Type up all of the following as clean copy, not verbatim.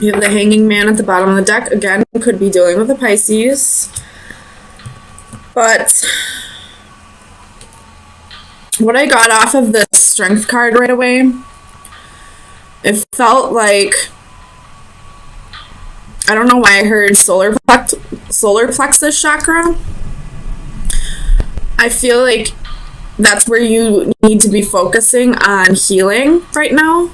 You have the Hanging Man at the bottom of the deck. Again, could be dealing with a Pisces. But what I got off of the Strength card right away, it felt like, I don't know why I heard solar plexus chakra. I feel like that's where you need to be focusing on healing right now.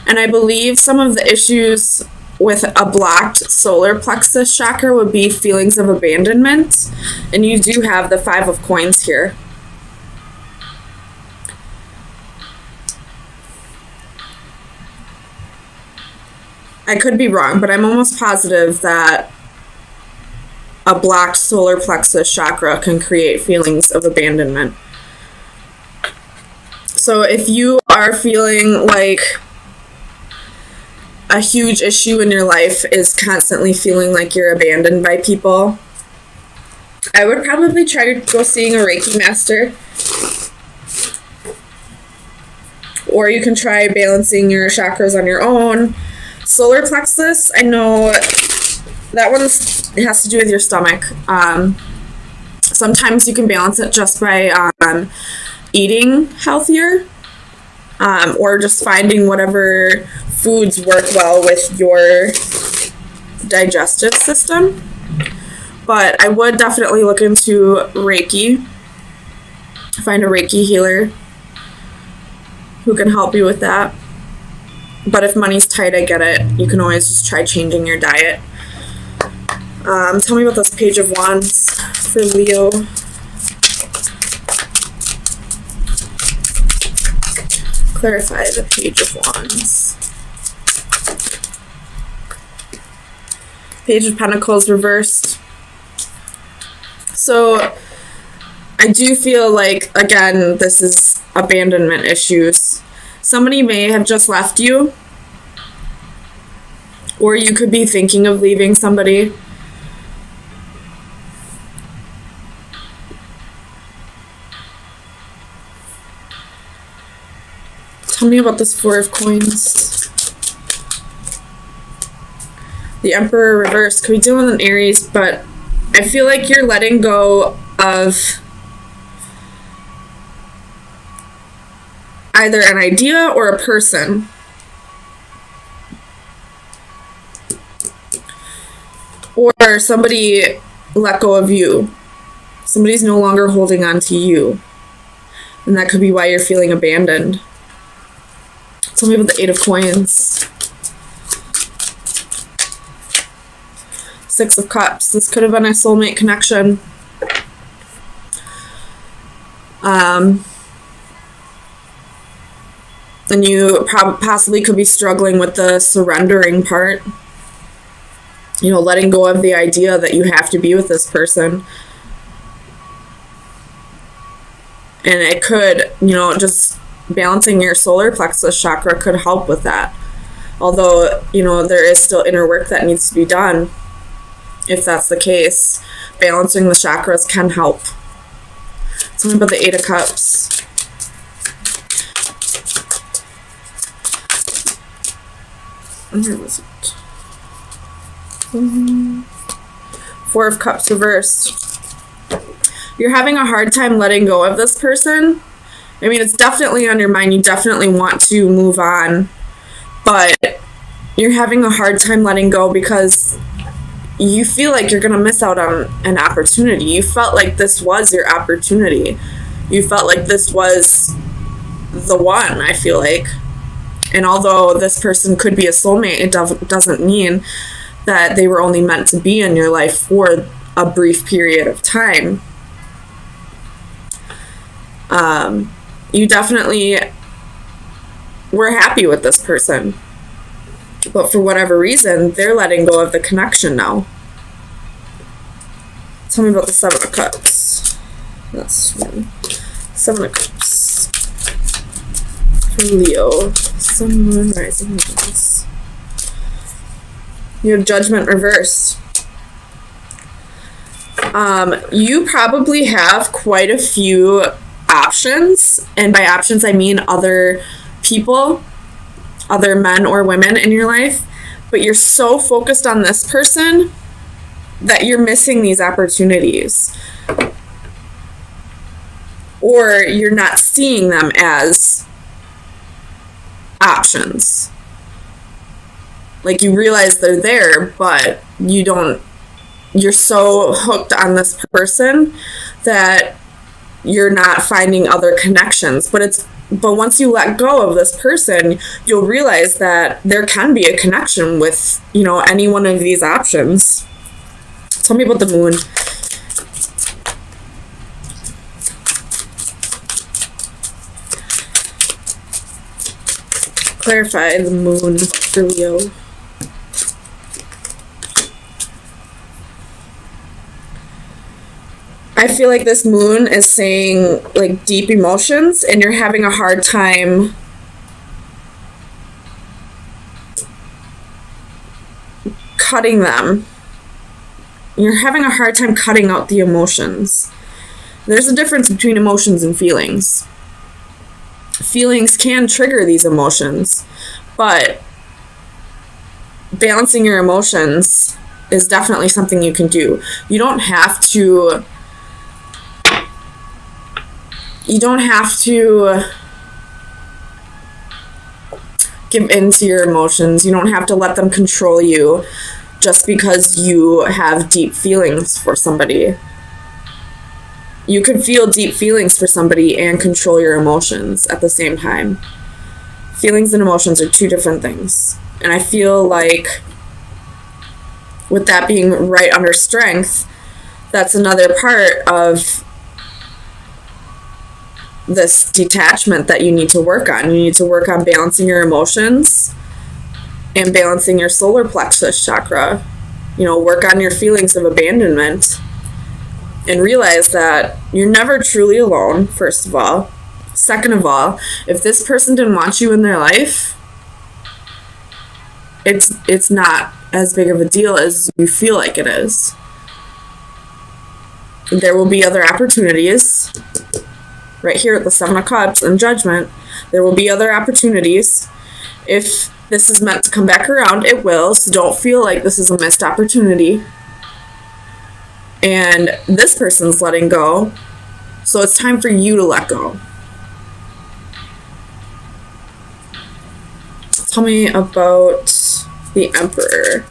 And I believe some of the issues with a blocked solar plexus chakra would be feelings of abandonment. And you do have the 5 of Coins here. I could be wrong, but I'm almost positive that a blocked solar plexus chakra can create feelings of abandonment. So if you are feeling like a huge issue in your life is constantly feeling like you're abandoned by people, I would probably try to go seeing a Reiki master. Or you can try balancing your chakras on your own. Solar plexus, I know that one has to do with your stomach. Sometimes you can balance it just by eating healthier, or just finding whatever foods work well with your digestive system. But I would definitely look into Reiki. Find a Reiki healer who can help you with that. But if money's tight, I get it. You can always just try changing your diet. Tell me about this Page of Wands for Leo. Clarify the Page of Wands. Page of Pentacles reversed. So I do feel like, again, this is abandonment issues. Somebody may have just left you, or you could be thinking of leaving somebody. Tell me about this 4 of Coins. The Emperor reversed. Could be dealing with an Aries, but I feel like you're letting go of either an idea or a person. Or somebody let go of you. Somebody's no longer holding on to you. And that could be why you're feeling abandoned. Tell me about the 8 of Coins. 6 of Cups. This could have been a soulmate connection. And you possibly could be struggling with the surrendering part. You know, letting go of the idea that you have to be with this person. And it could, you know, just balancing your solar plexus chakra could help with that. Although, you know, there is still inner work that needs to be done. If that's the case, balancing the chakras can help. Tell me about the 8 of Cups. Where was it? 4 of Cups reversed. You're having a hard time letting go of this person. I mean, it's definitely on your mind. You definitely want to move on. But you're having a hard time letting go because you feel like you're going to miss out on an opportunity. You felt like this was your opportunity. You felt like this was the one, I feel like. And although this person could be a soulmate, it doesn't mean that they were only meant to be in your life for a brief period of time. You definitely were happy with this person. But for whatever reason, they're letting go of the connection now. Tell me about the 7 of Cups. That's 7 of Cups. For Leo. Sun, Moon, Rising, Venus. You have Judgment reversed. You probably have quite a few options. And by options, I mean other people, other men or women in your life. but you're so focused on this person that you're missing these opportunities. Or you're not seeing them as options. Like, you realize they're there, but you're so hooked on this person that you're not finding other connections. But once you let go of this person, you'll realize that there can be a connection with, any one of these options. Tell me about the moon. Clarify the moon for Leo. I feel like this moon is saying, like, deep emotions, and you're having a hard time cutting them. You're having a hard time cutting out the emotions. There's a difference between emotions and feelings. Feelings can trigger these emotions, but balancing your emotions is definitely something you can do. You don't have to give in to your emotions. You don't have to let them control you just because you have deep feelings for somebody. You can feel deep feelings for somebody and control your emotions at the same time. Feelings and emotions are two different things. And I feel like with that being right under strength, that's another part of this detachment that you need to work on. You need to work on balancing your emotions and balancing your solar plexus chakra. Work on your feelings of abandonment. And realize that you're never truly alone, first of all. Second of all, if this person didn't want you in their life, it's not as big of a deal as you feel like it is. There will be other opportunities. Right here at the Seven of Cups and Judgment, there will be other opportunities. If this is meant to come back around, it will. So don't feel like this is a missed opportunity. And this person's letting go, so it's time for you to let go. Tell me about the Emperor.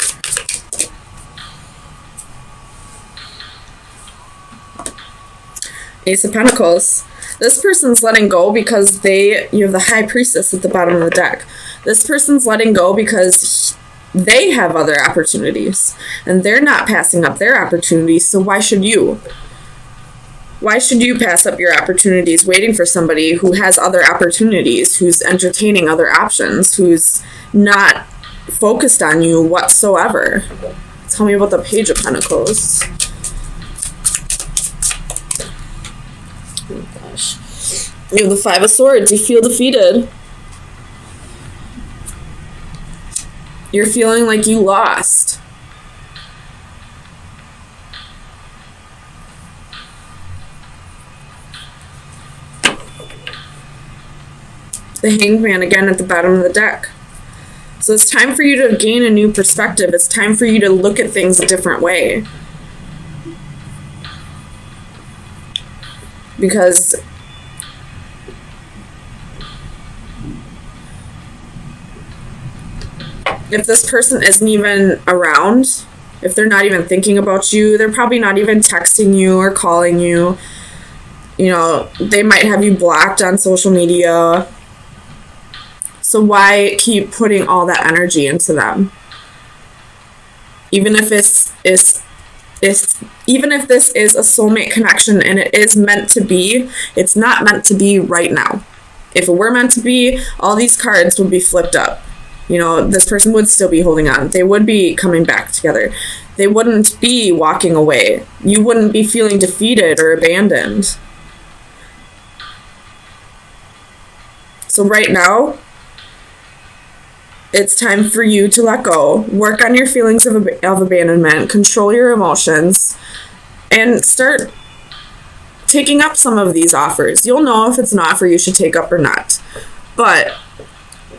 Ace of Pentacles. This person's letting go because you have the High Priestess at the bottom of the deck. This person's letting go because they have other opportunities, and they're not passing up their opportunities, so why should you? Why should you pass up your opportunities waiting for somebody who has other opportunities, who's entertaining other options, who's not focused on you whatsoever? Tell me about the Page of Pentacles. Oh gosh. You have the Five of Swords. You feel defeated. You're feeling like you lost. The Hanged Man again at the bottom of the deck. So it's time for you to gain a new perspective. It's time for you to look at things a different way. Because if this person isn't even around, if they're not even thinking about you, they're probably not even texting you or calling you. They might have you blocked on social media. So why keep putting all that energy into them? Even if this is a soulmate connection and it is meant to be, it's not meant to be right now. If it were meant to be, all these cards would be flipped up. This person would still be holding on. They would be coming back together. They wouldn't be walking away. You wouldn't be feeling defeated or abandoned. So right now, it's time for you to let go, work on your feelings of abandonment, control your emotions, and start taking up some of these offers. You'll know if it's an offer you should take up or not. But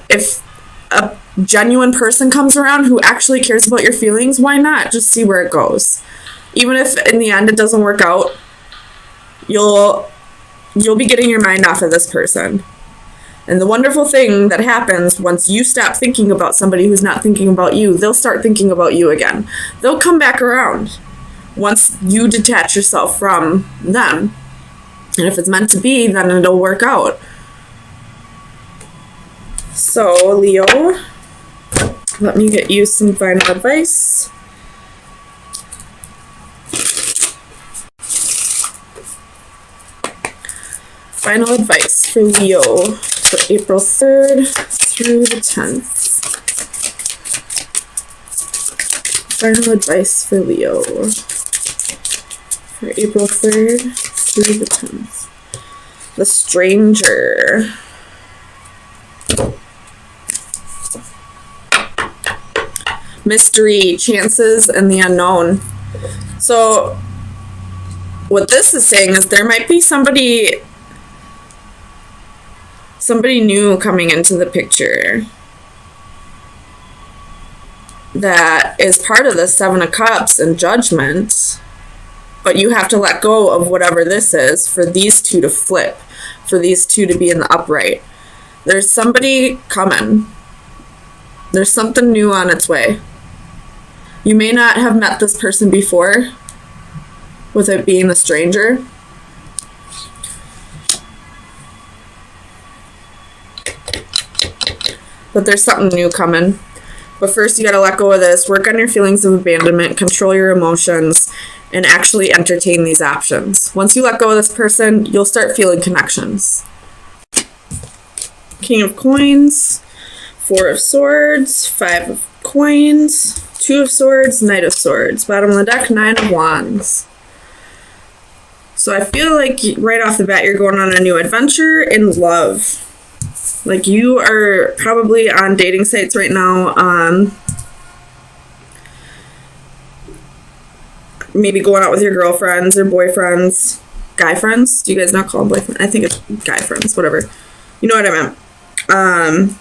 if a genuine person comes around who actually cares about your feelings, why not just see where it goes? Even if in the end it doesn't work out, you'll be getting your mind off of this person. And the wonderful thing that happens once you stop thinking about somebody who's not thinking about you, they'll start thinking about you again. They'll come back around once you detach yourself from them. And if it's meant to be, then it'll work out. So, Leo, let me get you some final advice. Final advice for Leo for April 3rd through the 10th. Final advice for Leo for April 3rd through the 10th. The Stranger. Mystery, chances, and the unknown. So, what this is saying is there might be somebody new coming into the picture that is part of the Seven of Cups and Judgment, but you have to let go of whatever this is for these two to flip, for these two to be in the upright. There's somebody coming. There's something new on its way. You may not have met this person before, with it being a stranger. But there's something new coming. But first you gotta let go of this, work on your feelings of abandonment, control your emotions, and actually entertain these options. Once you let go of this person, you'll start feeling connections. King of Coins, Four of Swords, Five of Coins, Two of Swords, Knight of Swords. Bottom of the deck, Nine of Wands. So I feel like right off the bat you're going on a new adventure in love. Like you are probably on dating sites right now, maybe going out with your girlfriends or boyfriends, guy friends. Do you guys not call them boyfriends? I think it's guy friends, whatever. You know what I meant.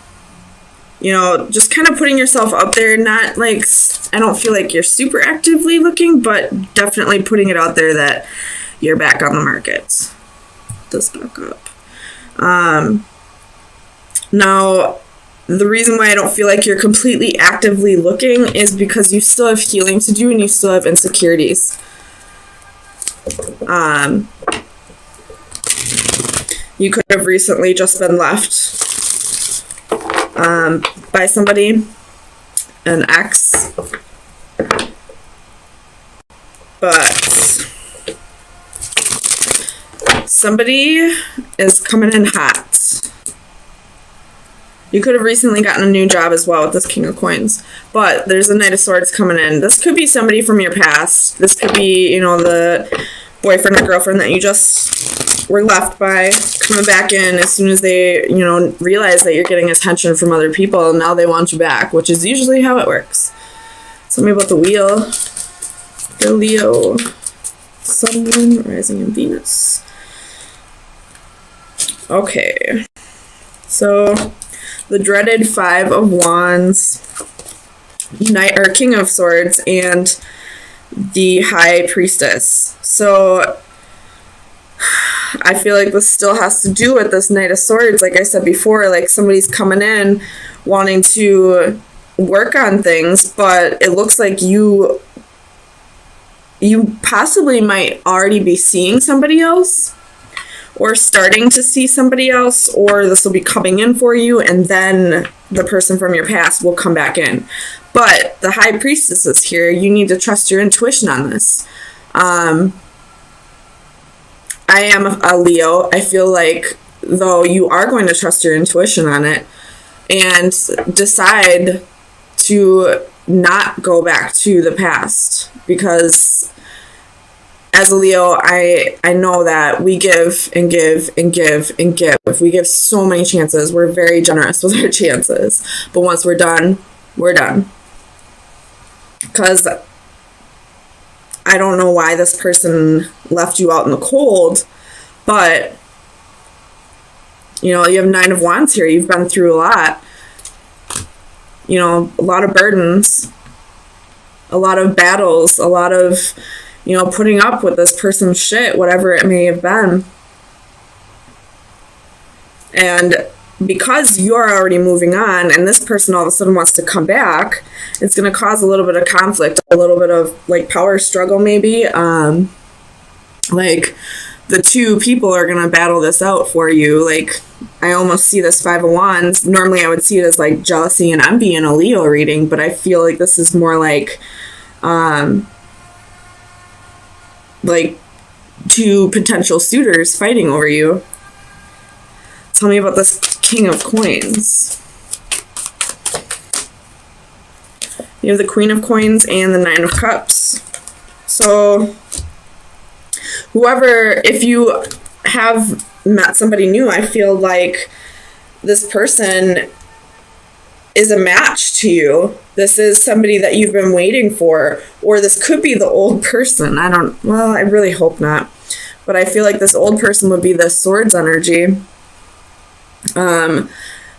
You know, just kind of putting yourself out there, not like, I don't feel like you're super actively looking, but definitely putting it out there that you're back on the market. This back up. Now, the reason why I don't feel like you're completely actively looking is because you still have healing to do and you still have insecurities. You could have recently just been left by somebody, an ex, but somebody is coming in hot. You could have recently gotten a new job as well with this King of Coins. But there's a Knight of Swords coming in. This could be somebody from your past. This could be, you know, the boyfriend or girlfriend that you just were left by, coming back in as soon as they, you know, realize that you're getting attention from other people. And now they want you back, which is usually how it works. Tell me about the Wheel. The Leo. Sun, Moon, Rising, and Venus. Okay. So the dreaded Five of Wands, Knight or King of Swords, and the High Priestess. So I feel like this still has to do with this Knight of Swords. Like I said before, like somebody's coming in wanting to work on things, but it looks like you possibly might already be seeing somebody else, or starting to see somebody else, or this will be coming in for you, and then the person from your past will come back in. But the High Priestess is here. You need to trust your intuition on this. I am a Leo. I feel like, though, you are going to trust your intuition on it and decide to not go back to the past, because as a Leo, I know that we give and give and give and give. We give so many chances. We're very generous with our chances. But once we're done, we're done. Because I don't know why this person left you out in the cold, but, you know, you have Nine of Wands here. You've been through a lot. you know, a lot of burdens, a lot of battles, a lot of, you know, putting up with this person's shit, whatever it may have been. And because you're already moving on and this person all of a sudden wants to come back, it's going to cause a little bit of conflict, a little bit of like power struggle maybe. Like the two people are going to battle this out for you. Like I almost see this Five of Wands. Normally I would see it as like jealousy and envy in a Leo reading, but I feel like this is more like two potential suitors fighting over you. Tell me about this King of Coins. You have the Queen of Coins and the Nine of Cups. So whoever, if you have met somebody new, I feel like this person is a match to you. This is somebody that you've been waiting for, or this could be the old person. I really hope not. But I feel like this old person would be the Swords energy.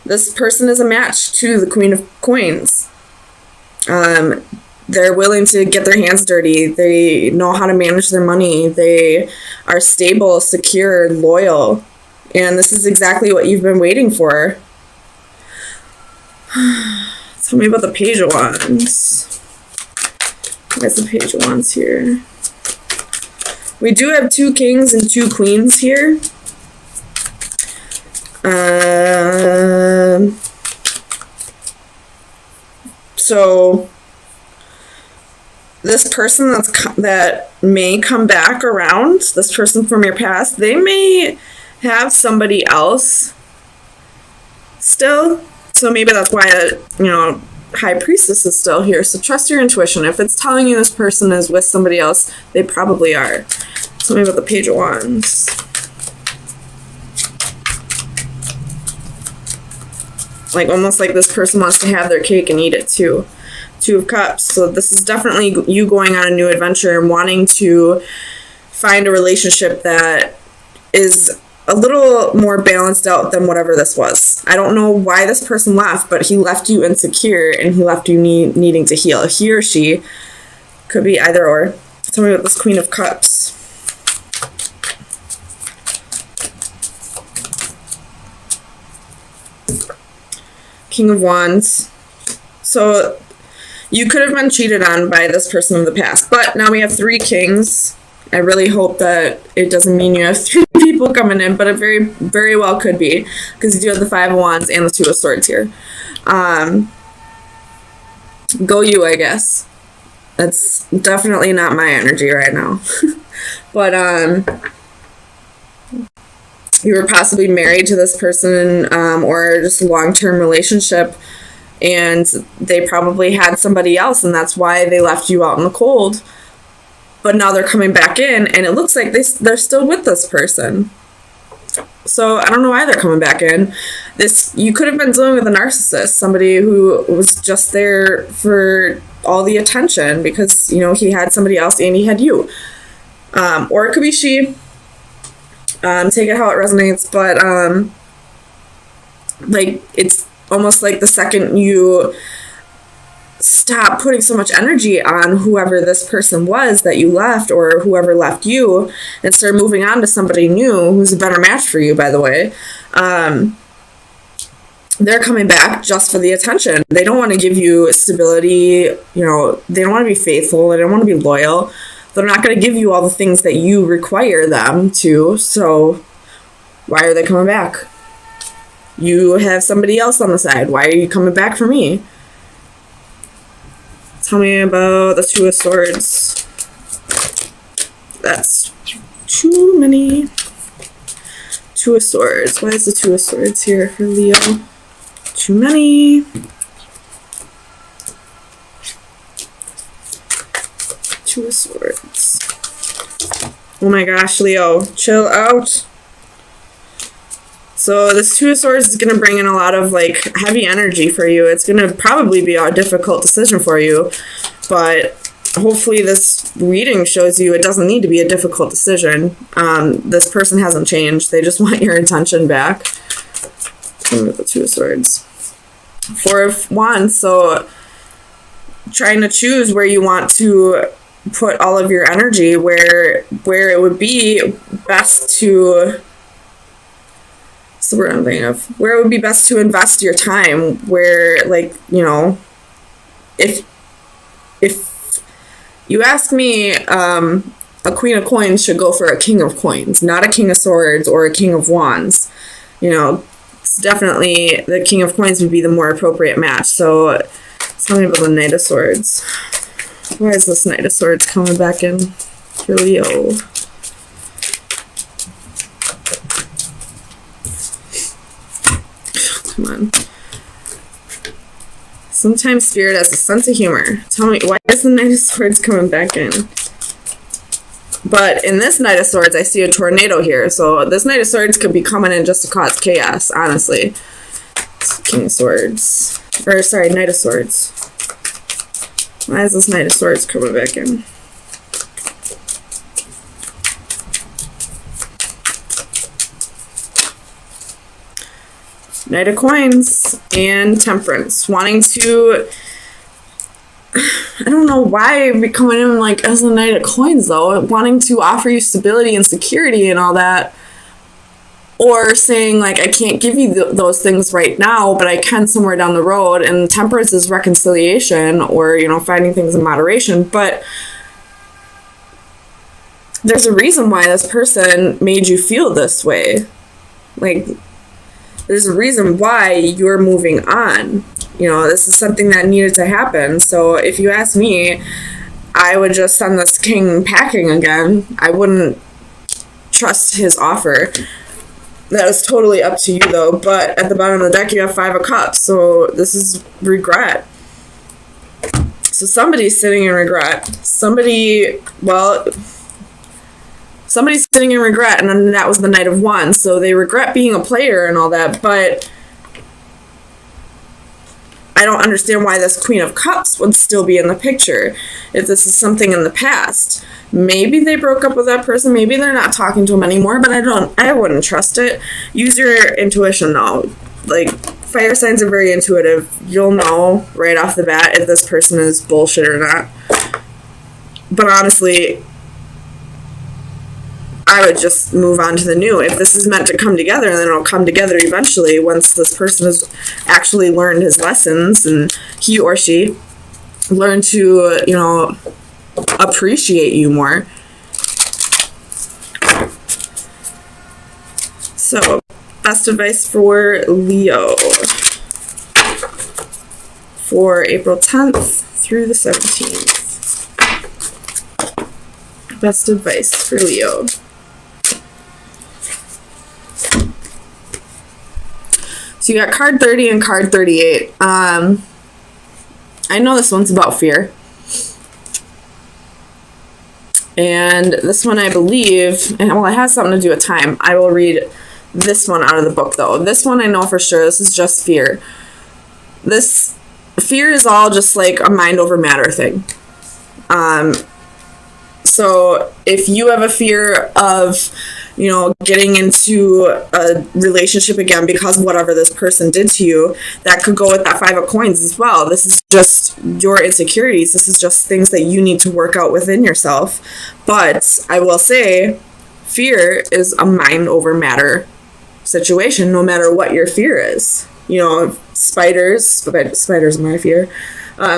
This person is a match to the Queen of Coins. They're willing to get their hands dirty. They know how to manage their money. They are stable, secure, loyal. And this is exactly what you've been waiting for. Tell me about the Page of Wands. Where's the Page of Wands here? We do have two kings and two queens here. So this person that may come back around, this person from your past, they may have somebody else still. So maybe that's why, High Priestess is still here. So trust your intuition. If it's telling you this person is with somebody else, they probably are. Tell me about the Page of Wands. Like almost like this person wants to have their cake and eat it too. Two of Cups. So this is definitely you going on a new adventure and wanting to find a relationship that is a little more balanced out than whatever this was. I don't know why this person left, but he left you insecure and he left you needing to heal. He or she could be either or. Tell me about this Queen of Cups. King of Wands. So you could have been cheated on by this person of the past, but now we have three kings. I really hope that it doesn't mean you have three people coming in, but it very, very well could be, because you do have the Five of Wands and the Two of Swords here. Go you, I guess. That's definitely not my energy right now. But you were possibly married to this person, or just a long-term relationship, and they probably had somebody else, and that's why they left you out in the cold. But now they're coming back in, and it looks like they're still with this person. So I don't know why they're coming back in. You could have been dealing with a narcissist, somebody who was just there for all the attention because, he had somebody else and he had you. Or it could be she. Take it how it resonates, but it's almost like the second you stop putting so much energy on whoever this person was that you left, or whoever left you, and start moving on to somebody new who's a better match for you, by the way, they're coming back just for the attention. They don't want to give you stability, they don't want to be faithful, they don't want to be loyal. They're not going to give you all the things that you require them to, so why are they coming back? You have somebody else on the side. Why are you coming back for me? Tell me about the Two of Swords. That's too many. Two of Swords. Why is the Two of Swords here for Leo? Too many. Two of Swords. Oh my gosh, Leo, chill out. So this Two of Swords is going to bring in a lot of heavy energy for you. It's going to probably be a difficult decision for you, but hopefully this reading shows you it doesn't need to be a difficult decision. This person hasn't changed. They just want your attention back. The Two of Swords. Four of Wands, so trying to choose where you want to put all of your energy, where it would be best to, what's the word I'm thinking of, where it would be best to invest your time, where, like, you know, if you ask me, a Queen of Coins should go for a King of Coins, not a King of Swords or a King of Wands. You know, it's definitely the King of Coins would be the more appropriate match. So tell me about the Knight of Swords. Why is this Knight of Swords coming back in for Leo? Come on. Sometimes Spirit has a sense of humor. Tell me, why is the Knight of Swords coming back in? But in this Knight of Swords, I see a tornado here. So this Knight of Swords could be coming in just to cause chaos, honestly. King of Swords. Or, sorry, Knight of Swords. Why is this Knight of Swords coming back in? Knight of Coins and Temperance. Wanting to... I don't know why we coming in like as a Knight of Coins though, wanting to offer you stability and security and all that, or saying like I can't give you those things right now, but I can somewhere down the road. And Temperance is reconciliation, or you know, finding things in moderation. But there's a reason why this person made you feel this way. Like there's a reason why you're moving on. You know, this is something that needed to happen. So if you ask me, I would just send this king packing again. I wouldn't trust his offer. That is totally up to you, though. But at the bottom of the deck, you have Five of Cups. So this is regret. So somebody's sitting in regret. Somebody's sitting in regret, and then that was the Knight of Wands. So they regret being a player and all that, but I don't understand why this Queen of Cups would still be in the picture if this is something in the past. Maybe they broke up with that person. Maybe they're not talking to him anymore, but I wouldn't trust it. Use your intuition, though. Like, fire signs are very intuitive. You'll know right off the bat if this person is bullshit or not. But honestly, I would just move on to the new. If this is meant to come together, then it'll come together eventually once this person has actually learned his lessons and he or she learned to, you know, appreciate you more. So, best advice for Leo for April 10th through the 17th. Best advice for Leo. So you got card 30 and card 38. I know this one's about fear. And this one, I believe, and well, it has something to do with time. I will read this one out of the book, though. This one I know for sure. This is just fear. This fear is all just like a mind over matter thing. So if you have a fear of, you know, getting into a relationship again because whatever this person did to you, that could go with that Five of Coins as well. This is just your insecurities. This is just things that you need to work out within yourself. But I will say, fear is a mind over matter situation, no matter what your fear is. You know, spiders my fear.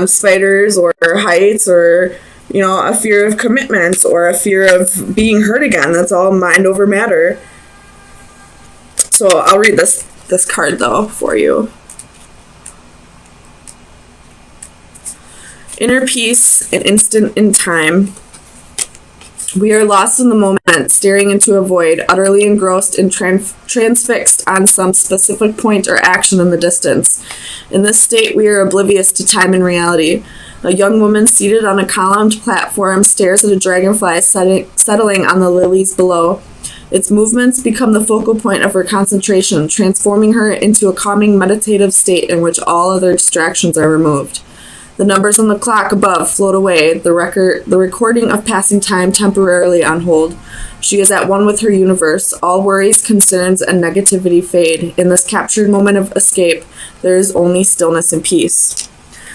Spiders or heights, or you know, a fear of commitment or a fear of being hurt again. That's all mind over matter. So I'll read this card, though, for you. Inner peace, an instant in time. We are lost in the moment, staring into a void, utterly engrossed and transfixed on some specific point or action in the distance. In this state, we are oblivious to time and reality. A young woman seated on a columned platform stares at a dragonfly settling on the lilies below. Its movements become the focal point of her concentration, transforming her into a calming meditative state in which all other distractions are removed. The numbers on the clock above float away, the recording of passing time temporarily on hold. She is at one with her universe. All worries, concerns, and negativity fade. In this captured moment of escape, there is only stillness and peace.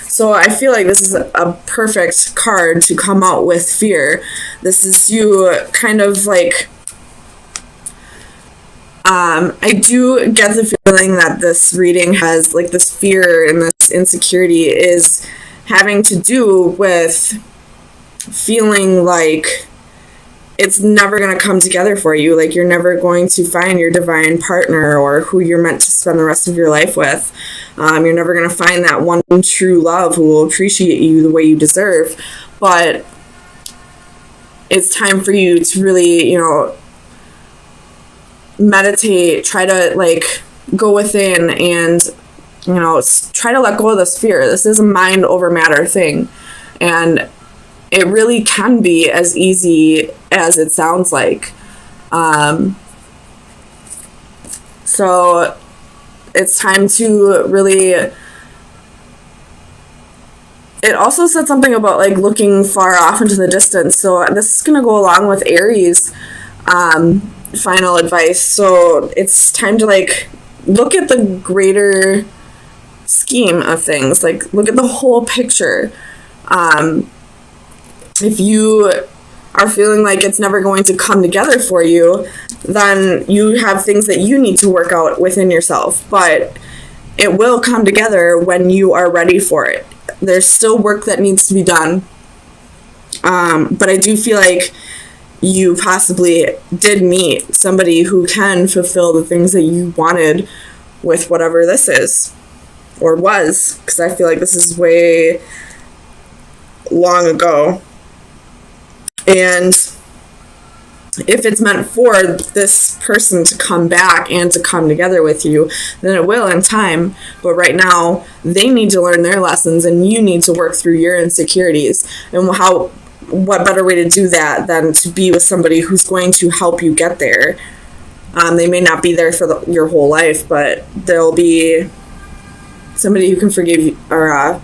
So I feel like this is a perfect card to come out with fear. This is you kind of like... I do get the feeling that this reading has, like, this fear and this insecurity is having to do with feeling like it's never going to come together for you. Like, you're never going to find your divine partner or who you're meant to spend the rest of your life with. You're never going to find that one true love who will appreciate you the way you deserve. But it's time for you to really, meditate, try to, like, go within and, try to let go of this fear. This is a mind over matter thing. And it really can be as easy as it sounds like. So it's time to really... It also said something about, like, looking far off into the distance. So this is going to go along with Aries' final advice. So it's time to, like, look at the greater scheme of things. Like, look at the whole picture. If you are feeling like it's never going to come together for you, then you have things that you need to work out within yourself. But it will come together when you are ready for it. There's still work that needs to be done. But I do feel like you possibly did meet somebody who can fulfill the things that you wanted with whatever this is, or was, because I feel like this is way long ago. And if it's meant for this person to come back and to come together with you, then it will in time. But right now, they need to learn their lessons, and you need to work through your insecurities. And what better way to do that than to be with somebody who's going to help you get there? They may not be there for your whole life, but they'll be somebody who can forgive you, or